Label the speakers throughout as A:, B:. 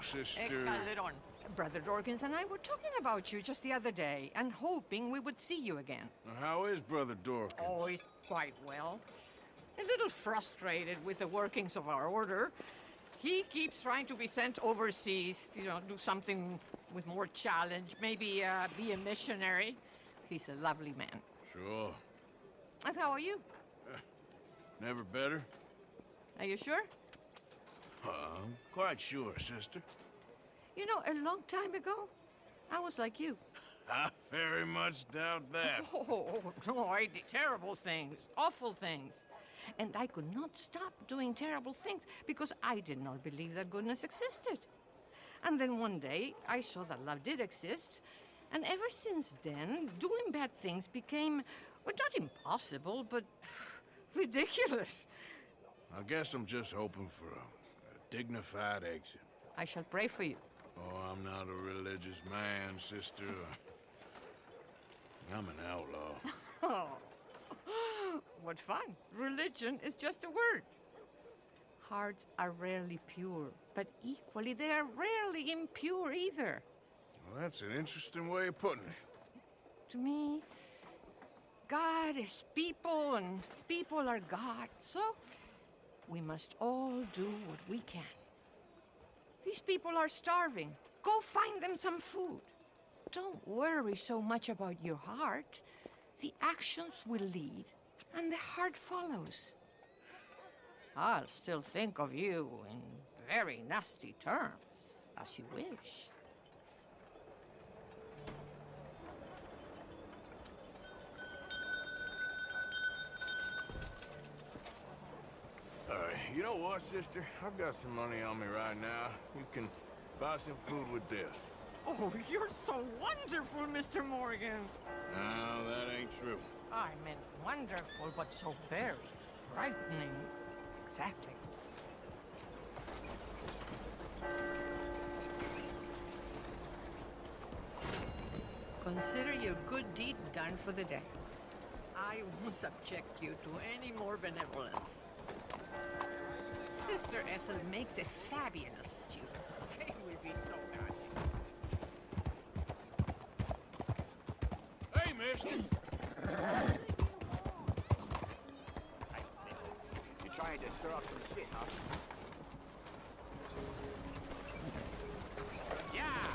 A: sister.
B: Brother Dorkins and I were talking about you just the other day and hoping we would see you again.
A: How is Brother Dorkins?
B: Oh, he's quite well. A little frustrated with the workings of our order. He keeps trying to be sent overseas, do something with more challenge, maybe be a missionary. He's a lovely man.
A: Sure.
B: And how are you?
A: Never better?
B: Are you sure?
A: I'm quite sure, sister.
B: You know, a long time ago, I was like you.
A: I very much doubt that.
B: Oh, no, I did terrible things, awful things. And I could not stop doing terrible things because I did not believe that goodness existed. And then one day, I saw that love did exist. And ever since then, doing bad things became, well, not impossible, but ridiculous.
A: I guess I'm just hoping for a dignified exit.
B: I shall pray for you.
A: Oh, I'm not a religious man, sister. I'm an outlaw.
B: Oh, what fun. Religion is just a word. Hearts are rarely pure, but equally they are rarely impure either.
A: Well, that's an interesting way of putting it.
B: To me, God is people and people are God, so we must all do what we can. These people are starving. Go find them some food. Don't worry so much about your heart. The actions will lead, and the heart follows. I'll still think of you in very nasty terms, as you wish.
A: You know what, sister? I've got some money on me right now. You can buy some food with this.
B: Oh, you're so wonderful, Mr. Morgan.
A: No, that ain't true.
B: I meant wonderful, but so very frightening. Exactly. Consider your good deed done for the day. I won't subject you to any more benevolence. Sister Ethel makes a fabulous stew. They will be so happy.
A: Hey, mister!
C: You're trying to stir up some shit, huh? Yeah!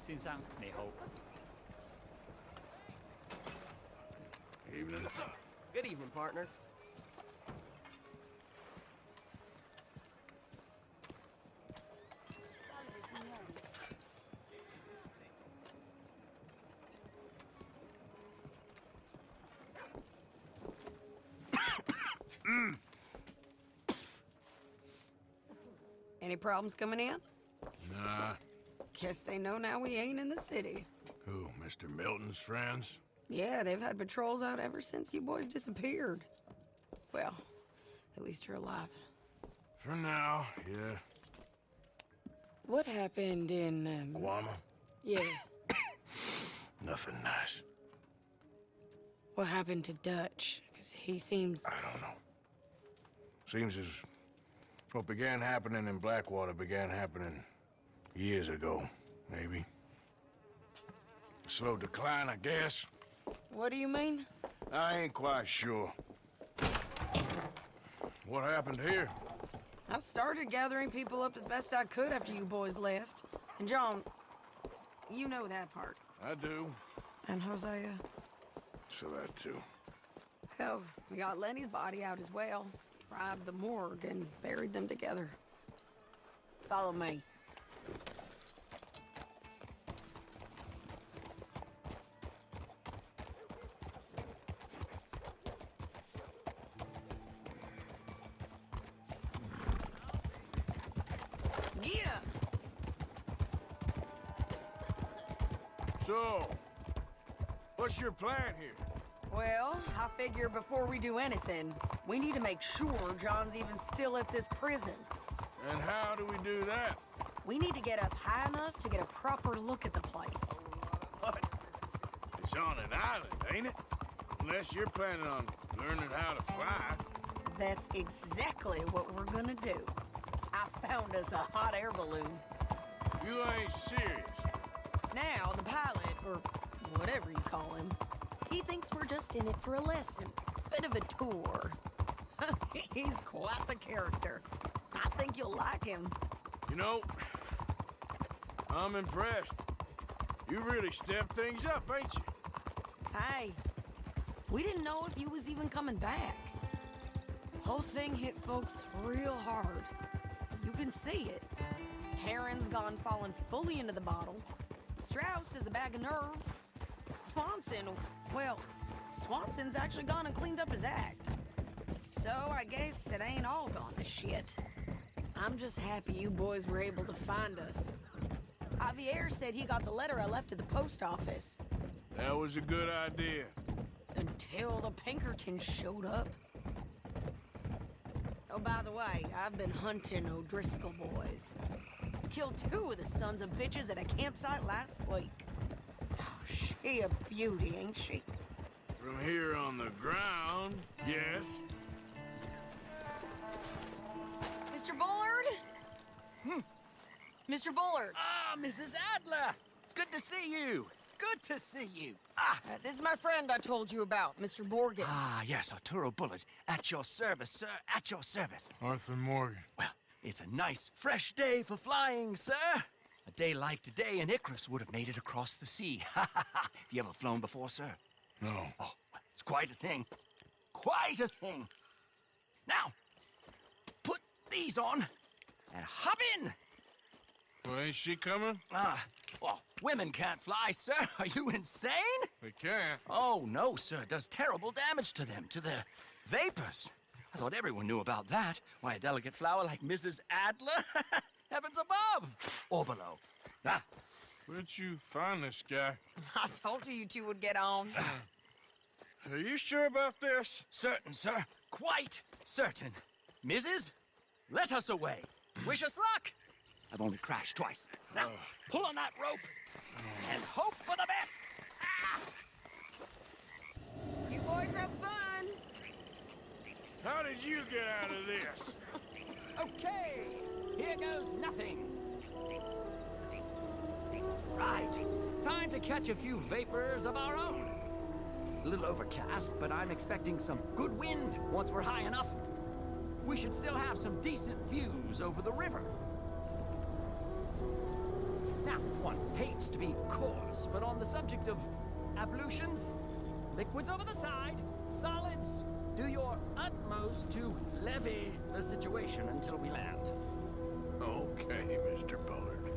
D: 先生你好。
A: Evening.
C: Good evening, partner.
E: Any problems coming in?
A: Nah.
E: Guess they know now we ain't in the city.
A: Who, Mr. Milton's friends?
E: Yeah, they've had patrols out ever since you boys disappeared. Well, at least you're alive.
A: For now, yeah.
E: What happened in,
A: Guama?
E: Yeah.
A: Nothing nice.
E: What happened to Dutch? Because he seems...
A: I don't know. Seems as what began happening in Blackwater began happening years ago, maybe. A slow decline, I guess.
E: What do you mean?
A: I ain't quite sure. What happened here?
E: I started gathering people up as best I could after you boys left. And John, you know that part.
A: I do.
E: And Hosea?
A: So that too.
E: Hell, we got Lenny's body out as well. Robbed the morgue and buried them together. Follow me. Yeah.
A: So, what's your plan here?
E: Well, I figure before we do anything, we need to make sure John's even still at this prison.
A: And how do we do that?
E: We need to get up high enough to get a proper look at the place.
A: What? It's on an island, ain't it? Unless you're planning on learning how to fly.
E: That's exactly what we're gonna do. I found us a hot air balloon.
A: You ain't serious.
E: Now, the pilot, or whatever you call him, he thinks we're just in it for a lesson. Bit of a tour. He's quite the character. I think you'll like him.
A: You know, I'm impressed. You really stepped things up, ain't you?
E: Hey, we didn't know if you was even coming back. Whole thing hit folks real hard. You can see it. Heron's gone falling fully into the bottle. Strauss is a bag of nerves. Swanson, well, Swanson's actually gone and cleaned up his act. So I guess it ain't all gone to shit. I'm just happy you boys were able to find us. Javier said he got the letter I left at the post office.
A: That was a good idea.
E: Until the Pinkertons showed up. Oh, by the way, I've been hunting O'Driscoll boys. Killed 2 of the sons of bitches at a campsite last week. Oh, she a beauty, ain't she?
A: From here on the ground, yes.
E: Mr. Bullard? Mr. Bullard,
D: Ah, Mrs. Adler! It's good to see you. Good to see you.
E: this is my friend I told you about, Mr. Morgan.
D: Yes, Arturo Bullard. At your service, sir. At your service.
A: Arthur Morgan.
D: Well, it's a nice, fresh day for flying, sir. A day like today, an Icarus would have made it across the sea. Have you ever flown before, sir?
A: No.
D: Oh, it's quite a thing. Quite a thing. Now, put these on and hop in.
A: Well, ain't she coming?
D: Well, women can't fly, sir. Are you insane?
A: They can't.
D: Oh, no, sir. It does terrible damage to them, to their vapors. I thought everyone knew about that. Why, a delicate flower like Mrs. Adler? Heavens above! Or below.
A: Where'd you find this guy?
E: I told you two would get on.
A: Are you sure about this?
D: Certain, sir. Quite certain. Mrs., let us away. Wish us luck. I've only crashed twice. Now, pull on that rope and hope for the best.
E: You boys have fun.
A: How did you get out of this?
D: Okay, here goes nothing. Right, time to catch a few vapors of our own. It's a little overcast, but I'm expecting some good wind once we're high enough. We should still have some decent views over the river. Now, one hates to be coarse, but on the subject of ablutions, liquids over the side, solids, do your utmost to levy the situation until we land.
A: Okay, Mr. Bullard.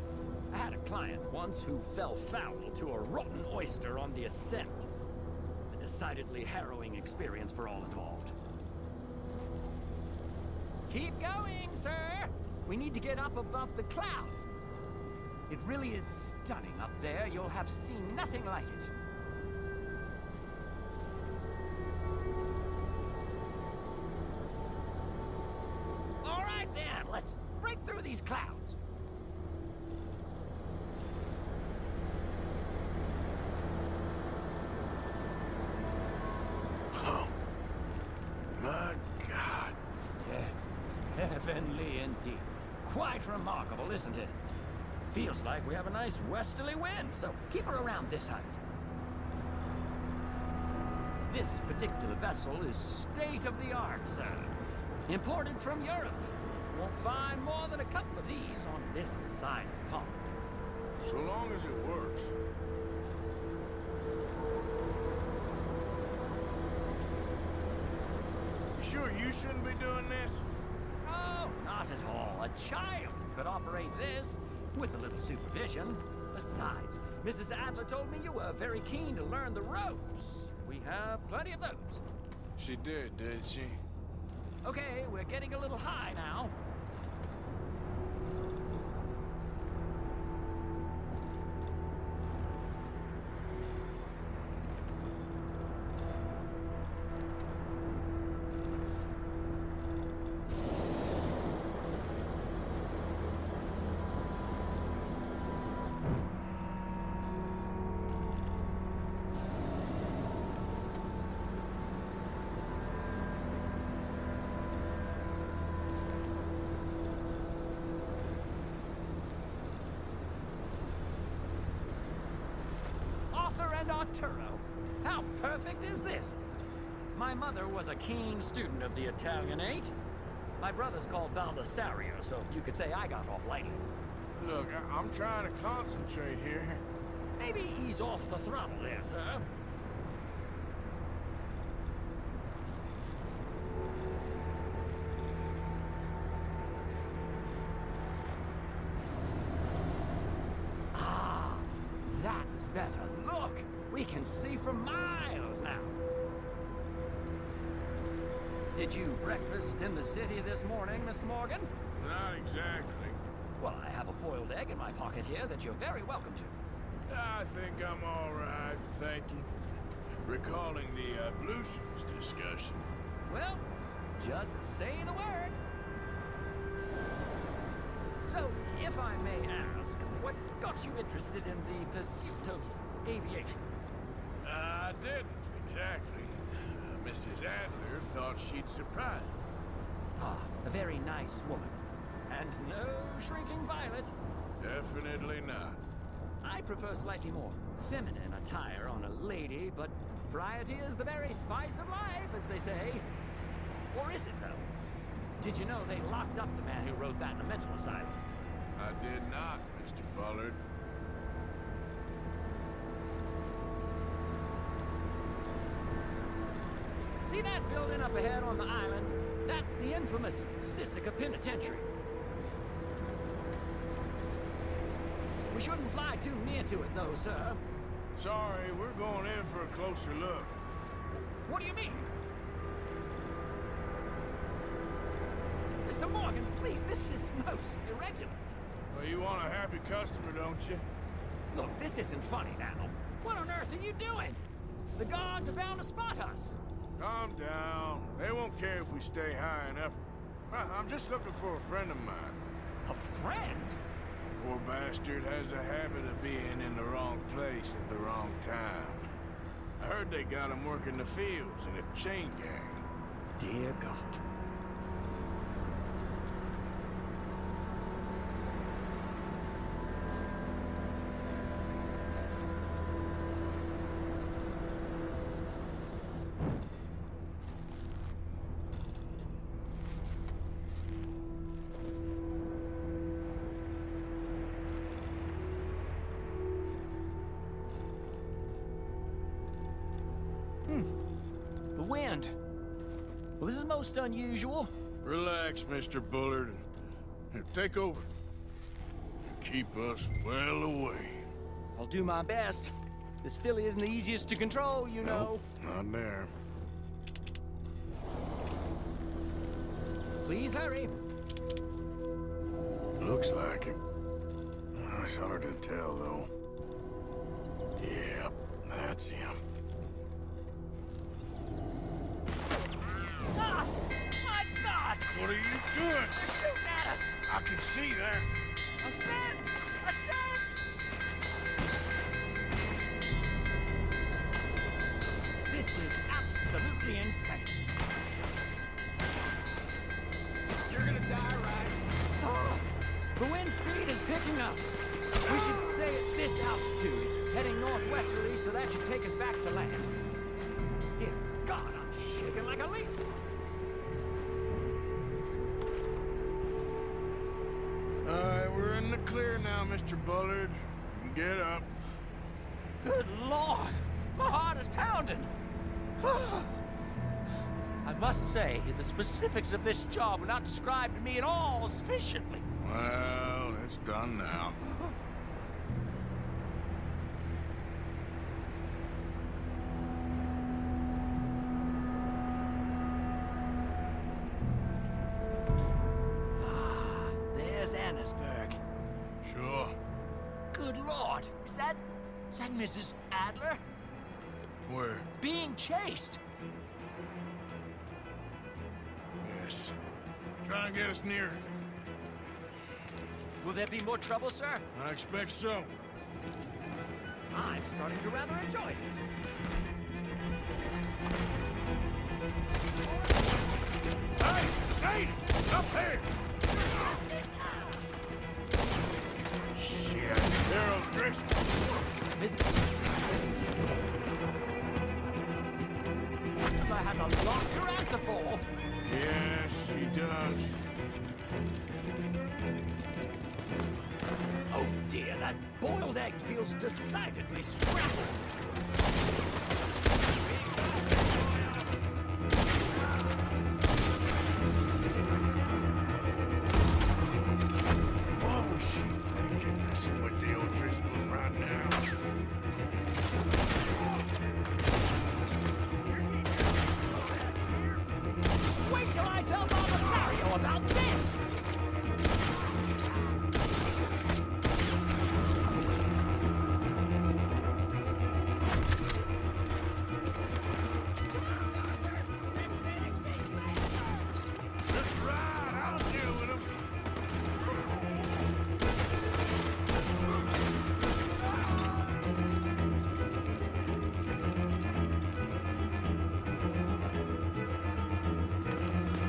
D: I had a client once who fell foul to a rotten oyster on the ascent. A decidedly harrowing experience for all involved. Keep going, sir! We need to get up above the clouds. It really is stunning up there. You'll have seen nothing like it. All right, then. Let's break through these clouds.
A: Oh, my God.
D: Yes, heavenly indeed. Quite remarkable, isn't it? Feels like we have a nice westerly wind, so keep her around this height. This particular vessel is state-of-the-art, sir. Imported from Europe. Won't find more than a couple of these on this side of the pond.
A: So long as it works. You sure you shouldn't be doing this?
D: Oh, not at all. A child could operate this with a little supervision. Besides, Mrs. Adler told me you were very keen to learn the ropes. We have plenty of those.
A: She did she?
D: Okay, we're getting a little high now. Arturo. How perfect is this? My mother was a keen student of the Italianate. My brother's called Baldessario, so you could say I got off lightly.
A: Look, I'm trying to concentrate here.
D: Maybe ease off the throttle there, sir. Ah, that's better. Look, we can see for miles now. Did you breakfast in the city this morning, Mr. Morgan?
A: Not exactly.
D: Well, I have a boiled egg in my pocket here that you're very welcome to.
A: I think I'm all right, thank you. Recalling the ablutions discussion.
D: Well, just say the word. So, if I may ask, what got you interested in the pursuit of aviation?
A: I didn't, exactly. Mrs. Adler thought she'd surprise me.
D: Ah, a very nice woman. And no shrinking violet.
A: Definitely not.
D: I prefer slightly more feminine attire on a lady, but variety is the very spice of life, as they say. Or is it, though? Did you know they locked up the man who wrote that in a mental asylum?
A: I did not, Mr. Bullard.
D: See that building up ahead on the island? That's the infamous Sisika Penitentiary. We shouldn't fly too near to it, though, sir.
A: Sorry, we're going in for a closer look.
D: What do you mean? Mr. Morgan, please, this is most irregular.
A: Well, you want a happy customer, don't you?
D: Look, this isn't funny now. What on earth are you doing? The guards are bound to spot us.
A: Calm down. They won't care if we stay high enough. I'm just looking for a friend of mine.
D: A friend?
A: Poor bastard has a habit of being in the wrong place at the wrong time. I heard they got him working the fields in a chain gang.
D: Dear God. The wind. Well, this is most unusual.
A: Relax, Mr. Bullard. Here, take over. Keep us well away.
D: I'll do my best. This filly isn't the easiest to control, you know.
A: Nope, not there.
D: Please hurry.
A: Looks like it. It's hard to tell, though. Yep, that's him.
D: Ah! My God!
A: What are you doing?
D: They're shooting at us!
A: I can see that.
D: Ascent! Ascent! This is absolutely insane.
C: You're gonna die, right?
D: Ah! The wind speed is picking up. We should stay at this altitude. It's heading northwesterly, so that should take us back to land. Dear God, I'm shaking like a leaf.
A: We're in the clear now, Mr. Bullard. You can get up.
D: Good Lord! My heart is pounding! I must say, the specifics of this job were not described to me at all sufficiently.
A: Well, it's done now.
D: Ah, there's Annesburg.
A: Sure.
D: Good Lord! Is that Mrs. Adler?
A: Where?
D: Being chased!
A: Yes. Try and get us near.
D: Will there be more trouble, sir?
A: I expect so.
D: I'm starting to rather enjoy this.
A: Hey, Shane! Up there! Shit, they're O'Driscoll.
D: Miss... has a lot to answer for.
A: Yes, she does.
D: Oh dear, that boiled egg feels decidedly scrambled.
A: What was she thinking, messing with the O'Driscolls right now?
D: Wait till I tell Mama Sario about this!
A: Just right, I'll deal with him.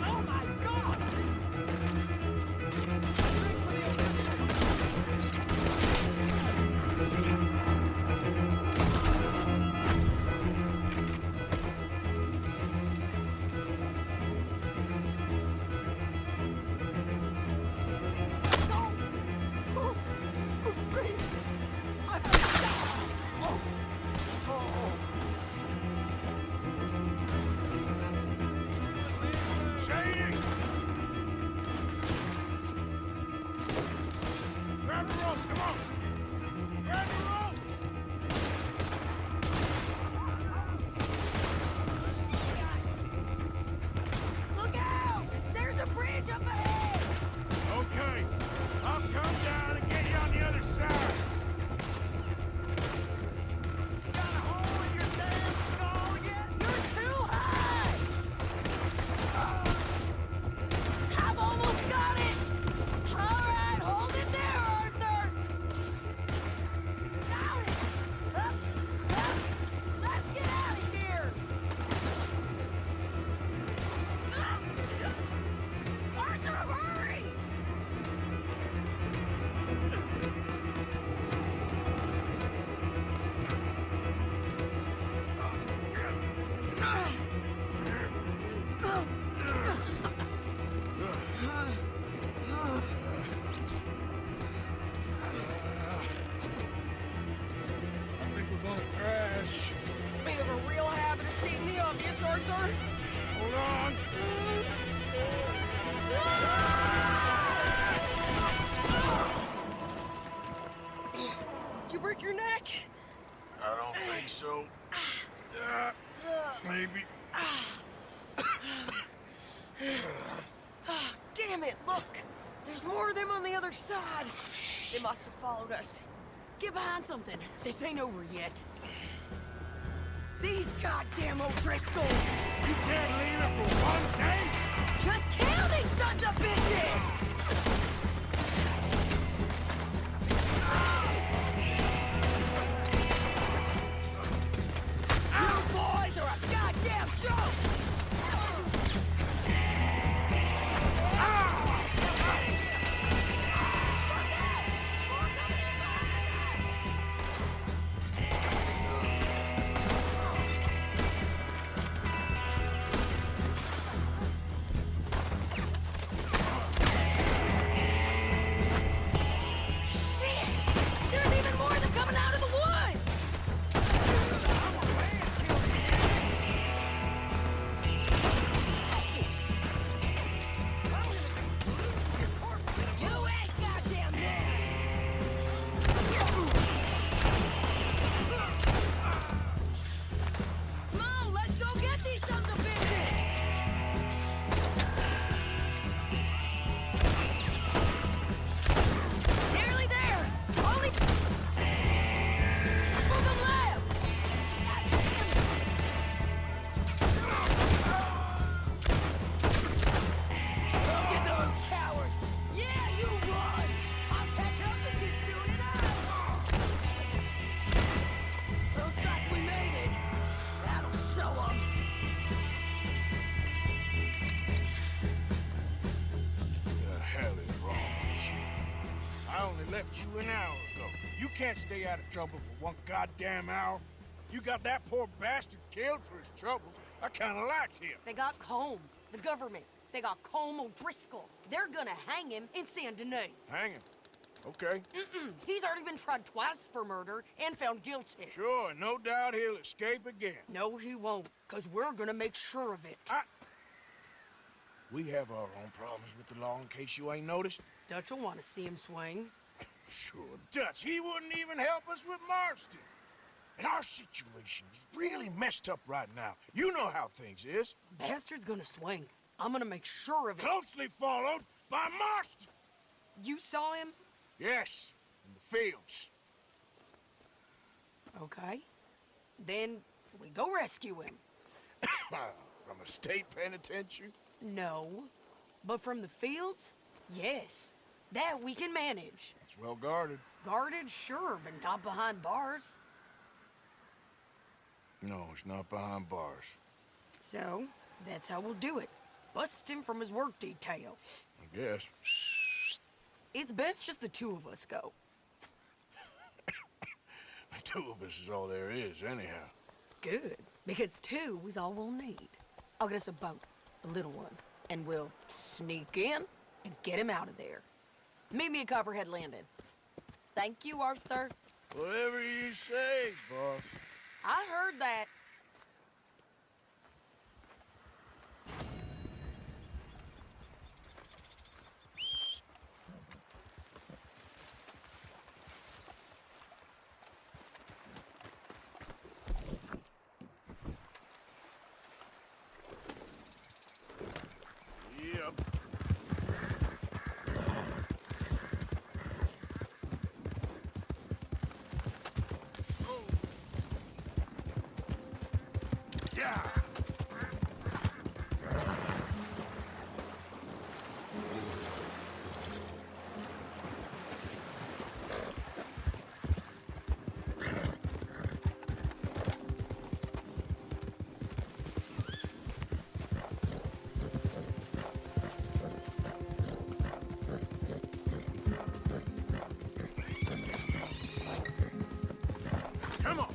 D: Oh my god!
A: Shady! Grab the rope, come on! Grab the rope!
E: Look out! There's a bridge up ahead!
A: Okay, I'll come down and get you on the other side.
C: Got a hole in your damn skull yet?
E: You're too high! I've almost got it! Alright, hold it there, Arthur! Got it! Up, up! Let's get out of here! Arthur, hurry!
A: I think we're gonna crash.
E: We have a real habit of stating the obvious, Arthur.
A: Hold on.
E: Did you break your neck?
A: I don't think so. Maybe.
E: Damn it, look! There's more of them on the other side. They must have followed us. Get behind something. This ain't over yet. These goddamn O'Driscolls!
A: You can't leave it for one day?
E: Just kill these sons of bitches! You boys are a goddamn joke! Look out! More coming in behind us! Shit! There's even more of them coming out of the woods! You ain't goddamn dead! Come on, let's go get these sons of bitches! Nearly there! Only... Move them left! Look at those cowards! Yeah, you run! I'll catch up with you soon enough! Looks like we made it. That'll show 'em.
A: The hell is wrong with you? I only left you an hour ago. You can't stay out of trouble for one goddamn hour. You got that poor bastard killed for his troubles. I kind of liked him.
E: They got Combe, the government. They got Combe O'Driscoll. They're gonna hang him in Saint Denis.
A: Hang him. Okay.
E: He's already been tried twice for murder and found guilty.
A: Sure, no doubt he'll escape again.
E: No, he won't, because we're gonna make sure of it.
A: We have our own problems with the law, in case you ain't noticed.
E: Dutch will want to see him swing.
A: Sure, Dutch, he wouldn't even help us with Marston. And our situation is really messed up right now. You know how things is.
E: Bastard's gonna swing. I'm gonna make sure of it.
A: Closely followed by Marston.
E: You saw him?
A: Yes, in the fields.
E: Okay. Then we go rescue him.
A: From a state penitentiary?
E: No. But from the fields? Yes. That we can manage.
A: It's well guarded.
E: Guarded, sure, but not behind bars.
A: No, it's not behind bars.
E: So, that's how we'll do it. Bust him from his work detail.
A: I guess.
E: It's best just the two of us go.
A: The two of us is all there is, anyhow.
E: Good, because two is all we'll need. I'll get us a boat, a little one, and we'll sneak in and get him out of there. Meet me at Copperhead Landing. Thank you, Arthur.
A: Whatever you say, boss.
E: I heard that.
A: Yep. Yeah. Come on.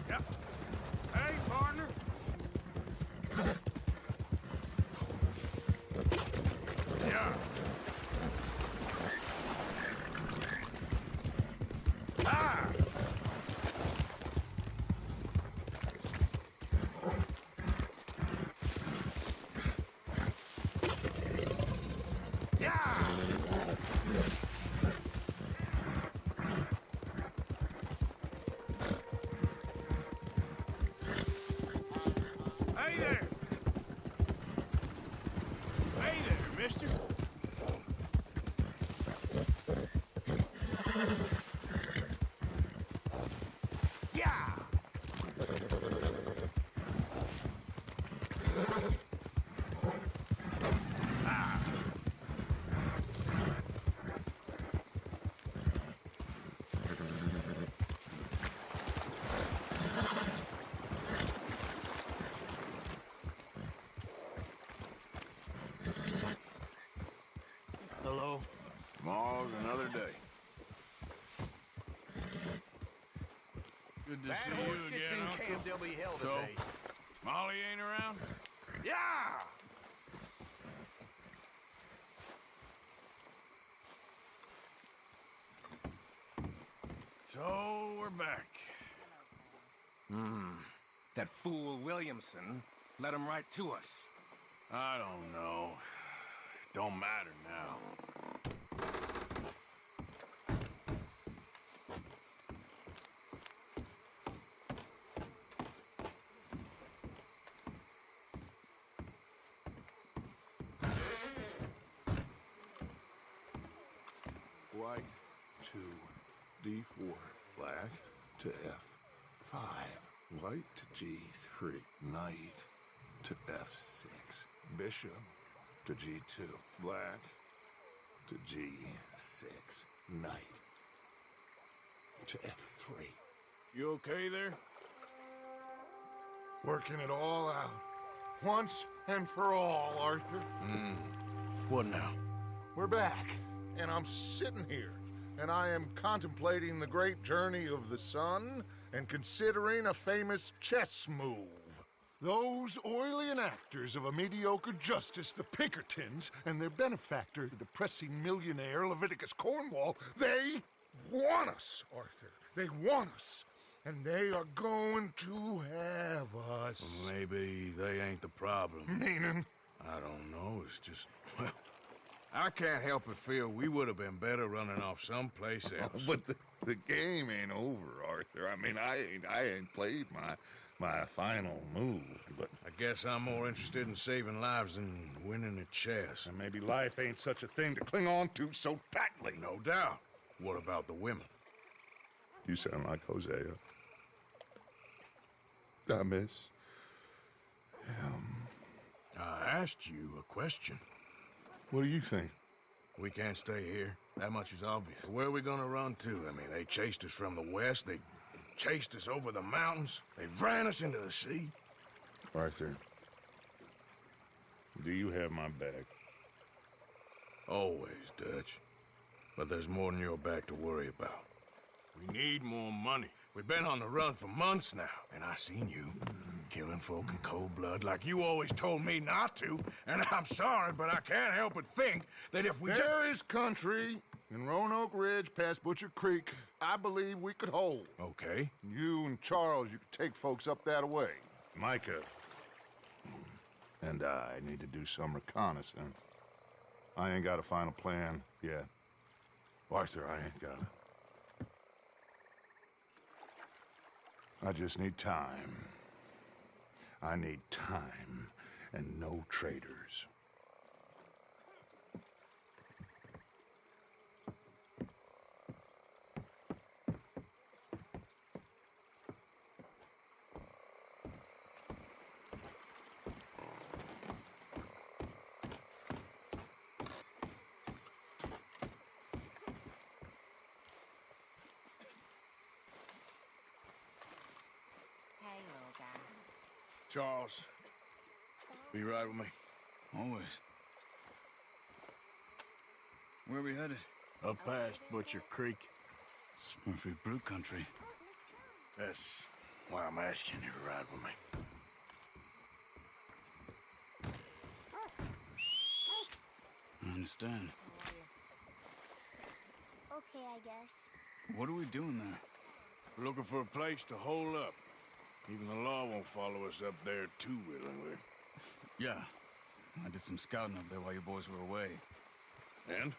A: Yep. Hey, partner. Yeah. Ah! Yeah! Hey there! Hey there, mister. Yeah! Ah!
D: Hello?
A: Tomorrow's another day. Good to
C: Bad
A: see
C: horse
A: you
C: shit's
A: again,
C: in
A: Uncle.
C: camp, there'll be hell
A: So,
C: today.
A: Molly ain't around? Yeah! So, we're back.
F: That fool Williamson let him right to us.
A: I don't know. Don't matter now.
G: White to D4, black to F5, white to G3, night, to F6. Bishop to G2. Black to G6. Knight to F3.
A: You okay there?
G: Working it all out. Once and for all, Arthur.
A: What now?
G: We're back, and I'm sitting here, and I am contemplating the great journey of the sun and considering a famous chess move. Those oily actors of a mediocre justice, the Pinkertons, and their benefactor, the depressing millionaire Leviticus Cornwall, they want us, Arthur. They want us. And they are going to have us.
A: Maybe they ain't the problem.
G: Meaning?
A: I don't know. It's just, well, I can't help but feel we would have been better running off someplace else.
G: But the game ain't over, Arthur. I mean, I ain't played my final move, but...
A: I guess I'm more interested in saving lives than winning at chess.
G: And maybe life ain't such a thing to cling on to so tightly.
A: No doubt. What about the women?
G: You sound like Hosea. I miss him.
A: I asked you a question.
G: What do you think?
A: We can't stay here. That much is obvious. Where are we gonna run to? I mean, they chased us from the west. They chased us over the mountains. They ran us into the sea.
G: Arthur, do you have my back?
A: Always, Dutch. But there's more than your back to worry about. We need more money. We've been on the run for months now, and I seen you killing folk in cold blood like you always told me not to. And I'm sorry, but I can't help but think that if we
G: There is country in Roanoke Ridge past Butcher Creek I believe we could hold.
A: Okay.
G: You and Charles, you could take folks up that way. Micah and I need to do some reconnaissance. I ain't got a final plan yet. Arthur, I ain't got it. I just need time. I need time and no traitors.
A: Charles, be right with me.
H: Always. Where are we headed?
A: Up past Butcher Creek.
H: It's Murphy Brute country.
A: That's why I'm asking you to ride with me.
H: I understand.
I: Okay, I guess.
H: What are we doing there?
A: We're looking for a place to hole up. Even the law won't follow us up there too willingly.
H: Yeah. I did some scouting up there while you boys were away.
A: And?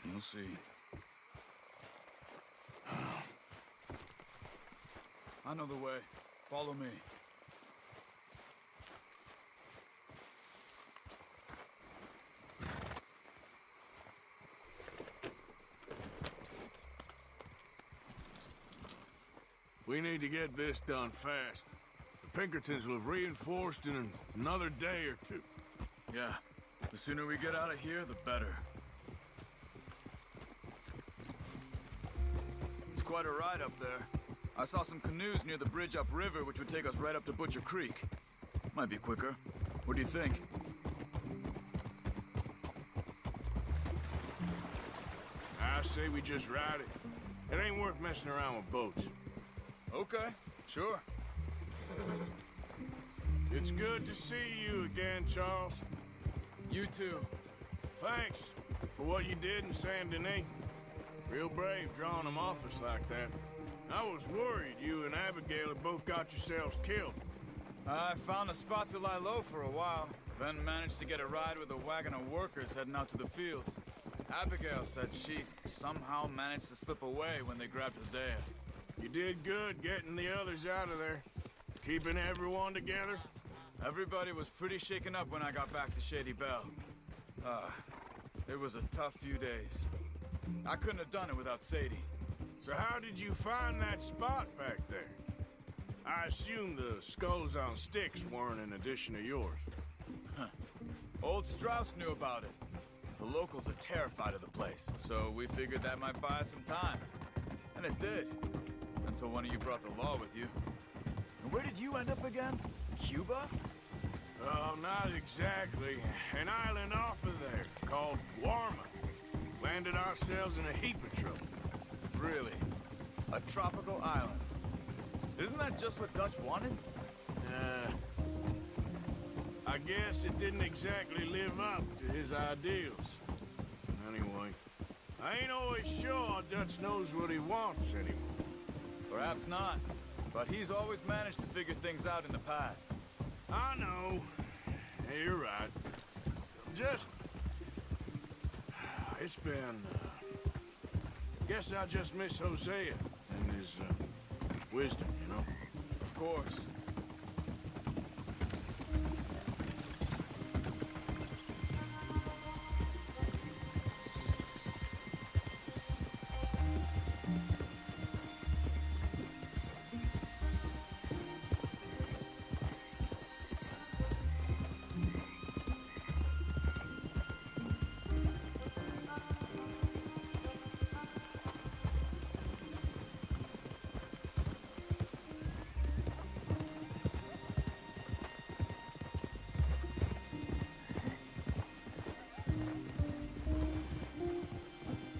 H: You'll see. I know the way. Follow me.
A: We need to get this done fast. The Pinkertons will have reinforced in another day or two.
H: Yeah. The sooner we get out of here, the better. It's quite a ride up there. I saw some canoes near the bridge upriver, which would take us right up to Butcher Creek. Might be quicker. What do you think?
A: I say we just ride it. It ain't worth messing around with boats.
H: Okay, sure.
A: It's good to see you again, Charles.
H: You too.
A: Thanks for what you did in Saint Denis. Real brave drawing them off us like that. I was worried you and Abigail had both got yourselves killed.
H: I found a spot to lie low for a while, then managed to get a ride with a wagon of workers heading out to the fields. Abigail said she somehow managed to slip away when they grabbed Hosea.
A: You did good getting the others out of there. Keeping everyone together.
H: Everybody was pretty shaken up when I got back to Shady Belle. It was a tough few days. I couldn't have done it without Sadie.
A: So how did you find that spot back there? I assume the skulls on sticks weren't an addition of yours.
H: Old Strauss knew about it. The locals are terrified of the place, so we figured that might buy us some time. And it did. Until one of you brought the law with you. And where did you end up again? Cuba?
A: Oh, not exactly. An island off of there, called Guarma. Landed ourselves in a heap of trouble.
H: Really? A tropical island? Isn't that just what Dutch wanted?
A: I guess it didn't exactly live up to his ideals. Anyway, I ain't always sure Dutch knows what he wants anymore.
H: Perhaps not. But he's always managed to figure things out in the past.
A: I know. Yeah, you're right. Just... It's been... Guess I just miss Hosea and his wisdom, you know?
H: Of course.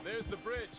H: There's the bridge.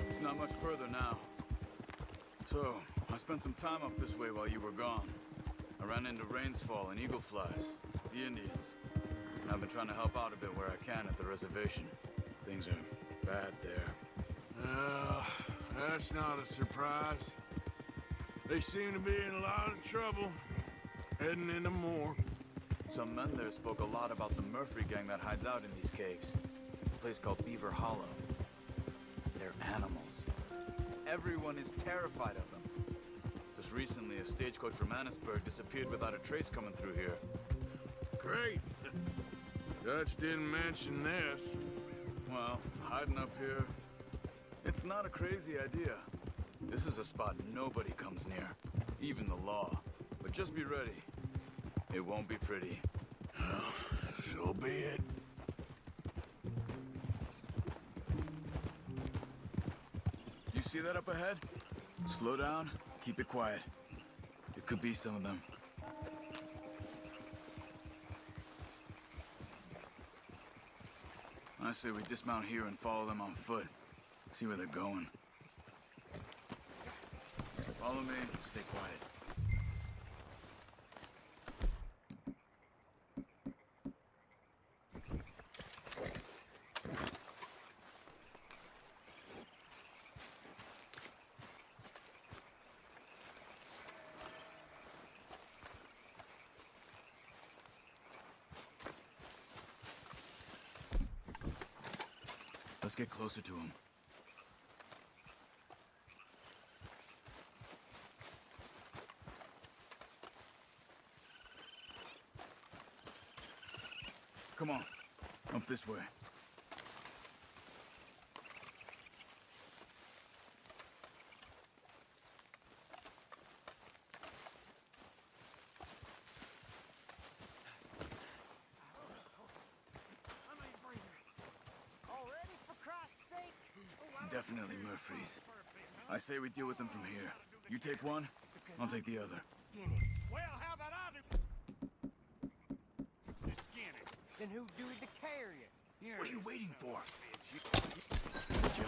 H: It's not much further now. So, I spent some time up this way while you were gone. I ran into Rainsfall and Eagle Flies, the Indians. And I've been trying to help out a bit where I can at the reservation. Things are bad there.
A: That's not a surprise. They seem to be in a lot of trouble, heading into more.
H: Some men there spoke a lot about the Murphy gang that hides out in these caves. A place called Beaver Hollow. They're animals. Everyone is terrified of them. Just recently, a stagecoach from Annisburg disappeared without a trace coming through here.
A: Great. Dutch didn't mention this.
H: Well, hiding up here, it's not a crazy idea. This is a spot nobody comes near, even the law. But just be ready. It won't be pretty.
A: So be it.
H: You see that up ahead? Slow down, keep it quiet. It could be some of them. I say we dismount here and follow them on foot. See where they're going. Follow me, stay quiet. Let's get closer to him. Come on, up this way. Definitely Murphy's. I say we deal with them from here. You take one, I'll take the other.
C: Well, how about I do? Just skin it. Then who do it to carry it?
F: What are you waiting for?
H: Good job.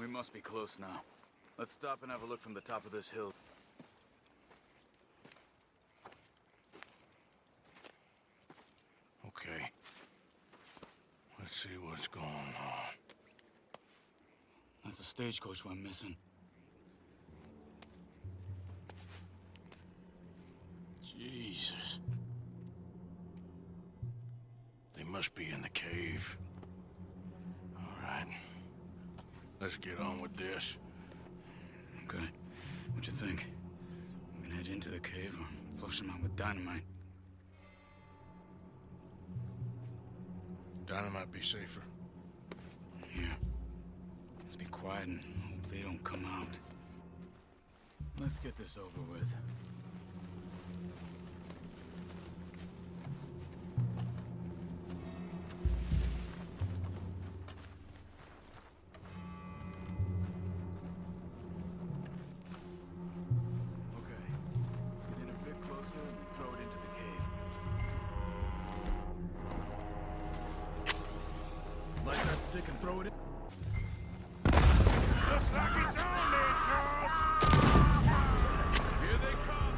H: We must be close now. Let's stop and have a look from the top of this hill.
A: Okay. Let's see what's going on.
H: That's the stagecoach we're missing.
A: Jesus. They must be in the cave. All right. Let's get on with this.
H: Okay. What you think? We can head into the cave or flush them out with dynamite.
A: Dynamite be safer.
H: Here. Let's be quiet and hope they don't come out. Let's get this over with. Okay. Get in a bit closer and then throw it into the cave. Light that stick and throw it in.
A: Looks like it's on there, Charles.
H: Here they come!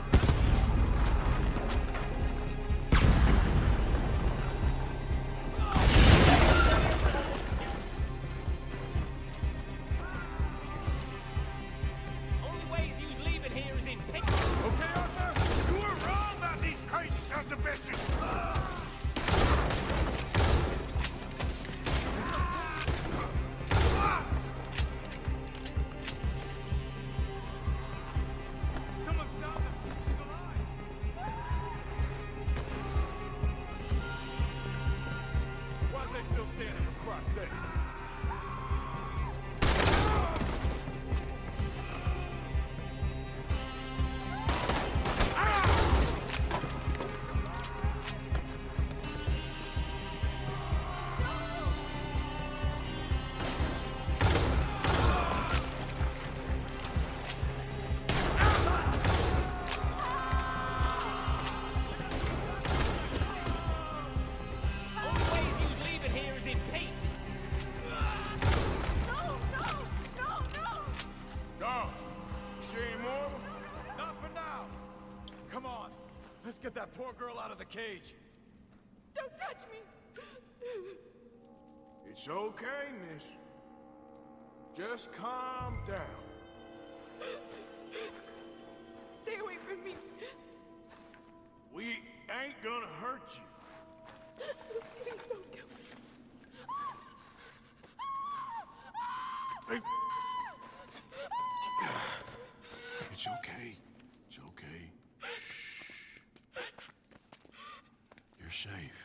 C: Only ways you leaving here is in pictures.
A: Okay, Arthur? You were wrong about these crazy sons of bitches.
H: Someone's down there! She's alive!
A: Why are they still standing, for Christ's sakes?
C: Only ways you leaving here is in pieces.
A: Charles, you see any more of them?
H: Not for now! Come on! Let's get that poor girl out of the cage!
E: Don't touch me!
A: It's okay, miss. Just calm down.
E: Stay away from me.
A: We ain't gonna hurt you.
E: Please don't kill me.
A: Hey. It's okay. It's okay. Shh. You're safe.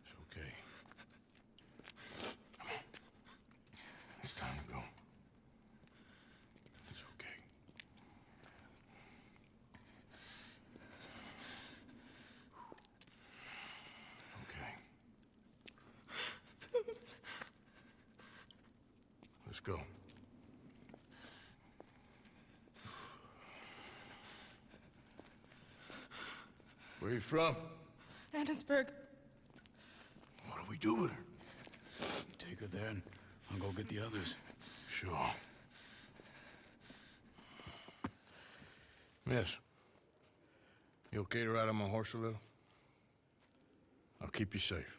A: It's okay. Come on. It's time to go. It's okay. Okay. Let's go. Where you from?
E: Annisburg.
A: What do we do with her?
H: Take her there and I'll go get the others.
A: Sure. Miss, you okay to ride on my horse a little? I'll keep you safe.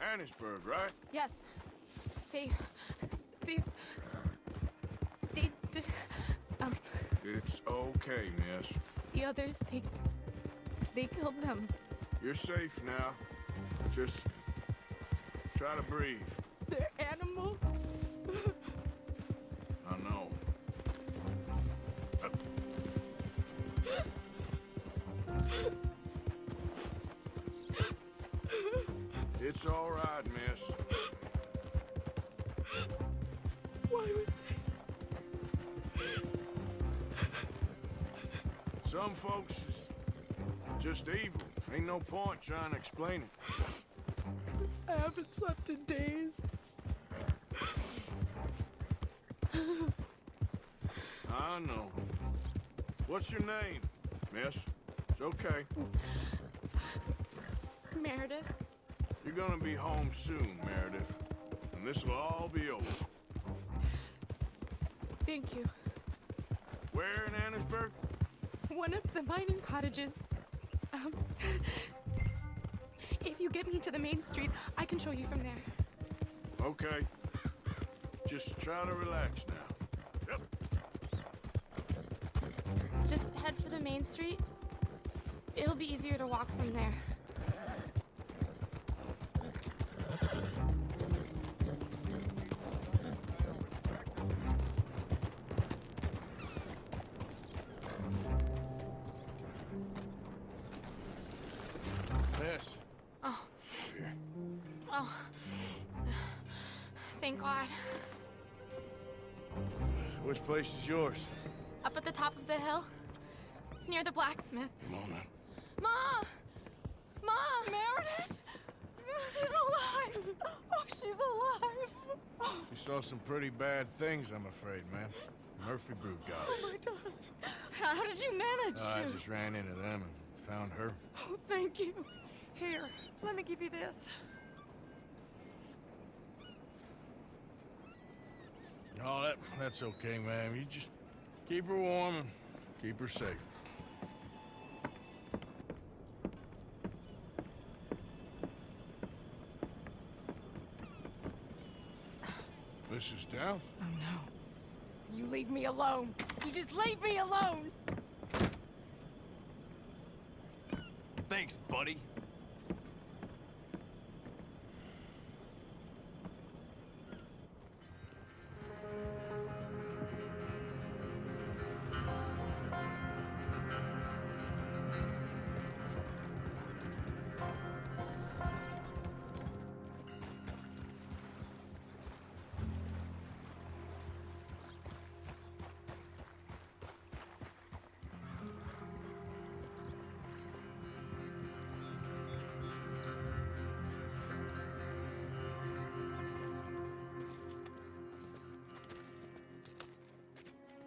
A: Annisburg, right?
E: Yes. They,
A: It's okay, miss.
E: the others, they killed them.
A: You're safe now. Just try to breathe.
E: They're animals.
A: I know. It's all right, miss.
E: Why would they?
A: Some folks is just evil. Ain't no point trying to explain it.
J: I haven't slept in days.
A: I know. What's your name, miss? It's okay.
J: Meredith?
A: You're gonna be home soon, Meredith. And this'll all be over.
J: Thank you.
A: Where in Annisburg?
J: One of the mining cottages. If you get me to the main street, I can show you from there.
A: Okay. Just try to relax now. Yep.
J: Just head for the main street. It'll be easier to walk from there.
A: Yes.
J: Oh.
A: Here.
J: Oh. Thank God.
A: Which place is yours?
J: Up at the top of the hill. It's near the blacksmith.
A: Come on now.
J: Ma! Ma! Meredith! She's alive! Oh, she's alive!
A: She saw some pretty bad things, I'm afraid, ma'am. Murphy Brood got
J: Oh,
A: her.
J: my darling. How did you manage
A: I
J: to?
A: just ran into them and found her.
J: Oh, thank you.
E: Here, let me give you this.
A: Oh, that's okay, ma'am. You just keep her warm and keep her safe. Mrs. Downs?
E: Oh, no. You leave me alone. You just leave me alone.
F: Thanks, buddy.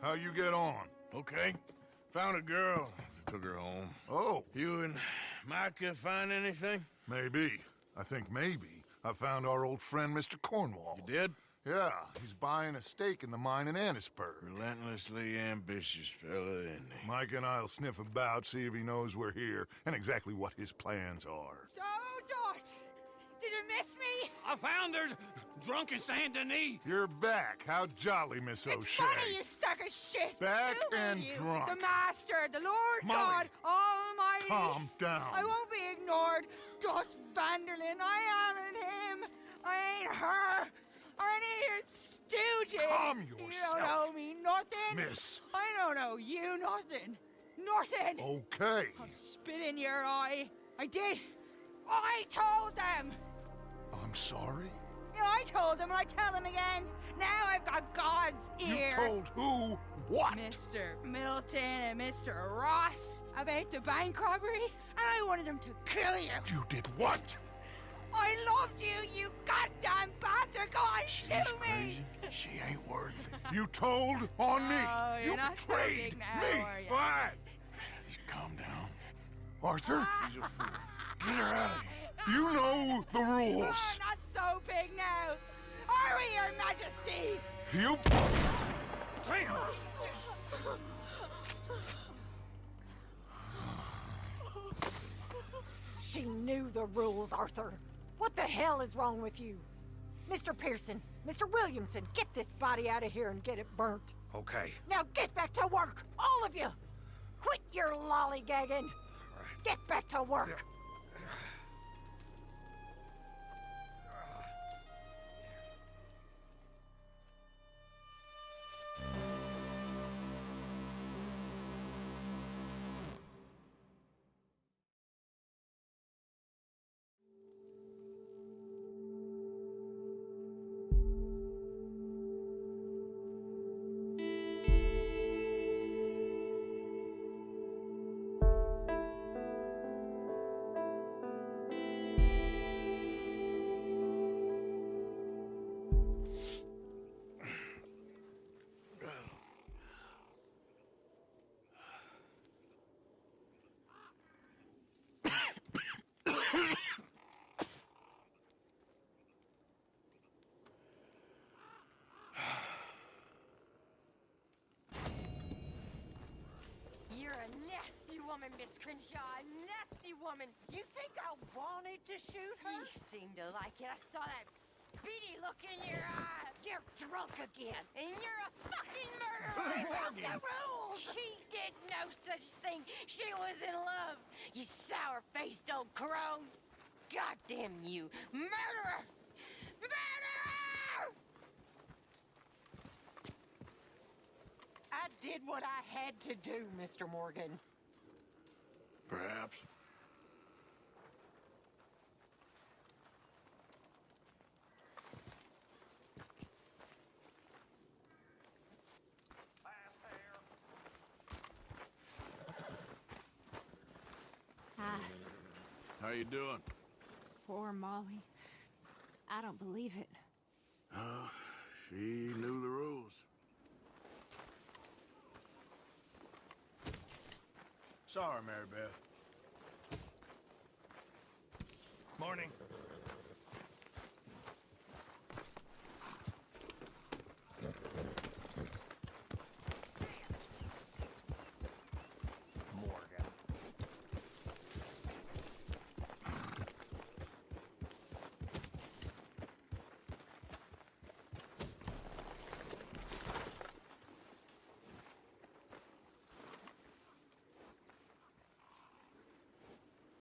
G: How you get on?
A: Okay. Found a girl. Took her home.
G: Oh,
A: You and Micah find anything?
G: maybe. I think maybe. I found our old friend, Mr. Cornwall.
A: You did?
G: Yeah, he's buying a stake in the mine in Annisburg.
A: Relentlessly ambitious fella, isn't he?
G: Mike and I'll sniff about, see if he knows we're here, and exactly what his plans are.
B: So, Dot, did you miss me?
F: I found her drunk in Saint Denis.
G: You're back. How jolly, Miss
B: It's
G: O'Shea.
B: funny, you sack of shit.
G: Back
B: Who are
G: and
B: you?
G: drunk.
B: The Master, the Lord
G: Molly,
B: God Almighty.
G: Calm down.
B: I won't be ignored. Dot Vanderlyn, I am him. I ain't her. Or any of your stooges.
G: Calm
B: You
G: yourself.
B: don't owe me nothing.
G: Miss.
B: I don't owe you nothing. Nothing.
G: Okay.
B: I'll spit in your eye. I did. I told them.
G: I'm sorry?
B: Yeah, I told them and I tell them again. Now I've got God's ear.
G: You told who what?
B: Mr. Milton and Mr. Ross about the bank robbery, and I wanted them to kill you.
G: You did what?
B: I loved you, you goddamn bastard! Go on, shoot me!
A: She ain't worth it.
G: You told on me.
B: Oh, you're
G: You
B: not so
G: betrayed
B: big now,
G: me.
B: are you?
G: Why?
A: Just calm down.
G: Arthur,
A: She's a fool. Get her out of here.
G: you know the
B: Oh,
G: rules.
B: not so big now. Are we, Your Majesty?
G: You...
E: She knew the rules, Arthur. What the hell is wrong with you? Mr. Pearson, Mr. Williamson, get this body out of here and get it burnt.
F: Okay.
E: Now get back to work, all of you! Quit your lollygagging! Get back to work!
K: woman, Miss Crenshaw. A nasty woman.
B: You think I wanted to shoot her?
K: You seem to like it. I saw that beady look in your eye.
B: You're drunk again.
K: And you're a fucking murderer.
B: The rules!
K: She did no such thing. She was in love. You sour-faced old crone. Goddamn you. Murderer! Murderer!
B: I did what I had to do, Mr. Morgan.
A: Perhaps.
J: Ah,
A: How you doing?
J: poor Molly. I don't believe it.
A: She knew the rules. Sorry, Mary Beth.
F: Morning.